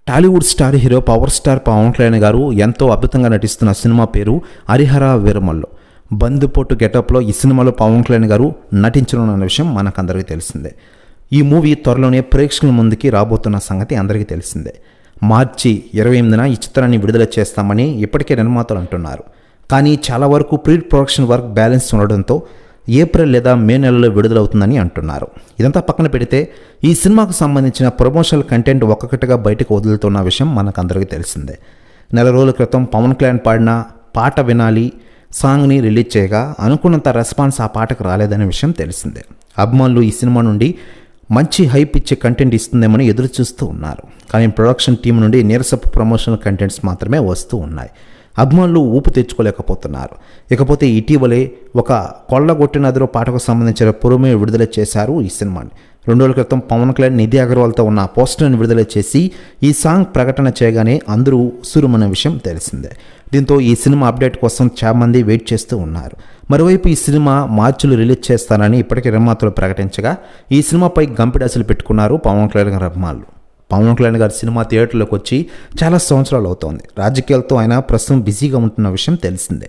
Tollywood star hero power star Pavan Kalyan గారు ఎంతో అద్భుతంగా నటిస్తున్న సినిమా పేరు హరిహర వీరమల్లు. బందిపోటు గెటప్లో ఈ సినిమాలో పవన్ కళ్యాణ్ గారు నటించనున్న విషయం మనకందరికీ తెలిసిందే. ఈ మూవీ త్వరలోనే ప్రేక్షకుల ముందుకి రాబోతున్న సంగతి అందరికీ తెలిసిందే. మార్చి 28న ఈ చిత్రాన్ని విడుదల చేస్తామని ఇప్పటికే నిర్మాతలు అంటున్నారు. కానీ చాలా వరకు ప్రీ ప్రొడక్షన్ వర్క్ బ్యాలెన్స్ ఉండడంతో ఏప్రిల్ లేదా మే నెలలో విడుదలవుతుందని అంటున్నారు. ఇదంతా పక్కన పెడితే ఈ సినిమాకు సంబంధించిన ప్రమోషనల్ కంటెంట్ ఒక్కొక్కటిగా బయటకు వదులుతున్న విషయం మనకందరికీ తెలిసిందే. నెల రోజుల క్రితం పవన్ కళ్యాణ్ పాడిన పాట వినాలి సాంగ్ని రిలీజ్ చేయగా అనుకున్నంత రెస్పాన్స్ ఆ పాటకు రాలేదనే విషయం తెలిసిందే. అభిమానులు ఈ సినిమా నుండి మంచి హైప్ ఇచ్చే కంటెంట్ ఇస్తుందేమని ఎదురు చూస్తూ ఉన్నారు. కానీ ప్రొడక్షన్ టీం నుండి నీరసపు ప్రమోషనల్ కంటెంట్స్ మాత్రమే వస్తూ ఉన్నాయి. అభిమానులు ఊపు తెచ్చుకోలేకపోతున్నారు. ఇకపోతే ఇటీవలే ఒక కొల్లగొట్టిన నదిలో పాటకు సంబంధించిన ప్రోమో విడుదల చేశారు ఈ సినిమాని. 2 రోజుల క్రితం పవన్ కళ్యాణ్ నిధి అగర్వాల్తో ఉన్న పోస్టర్ని విడుదల చేసి ఈ సాంగ్ ప్రకటన చేయగానే అందరూ ఉస్సురుమన్న విషయం తెలిసిందే. దీంతో ఈ సినిమా అప్డేట్ కోసం చాలా మంది వెయిట్ చేస్తూ ఉన్నారు. మరోవైపు ఈ సినిమా మార్చిలో రిలీజ్ చేస్తారని ఇప్పటికే నిర్మాతలు ప్రకటించగా ఈ సినిమాపై గంపిడాసులు పెట్టుకున్నారు పవన్ కళ్యాణ్ గారి అభిమానులు. పవన్ కళ్యాణ్ గారి సినిమా థియేటర్లోకి వచ్చి చాలా సంవత్సరాలు అవుతోంది. రాజకీయాలతో ఆయన ప్రస్తుతం బిజీగా ఉంటున్న విషయం తెలిసిందే.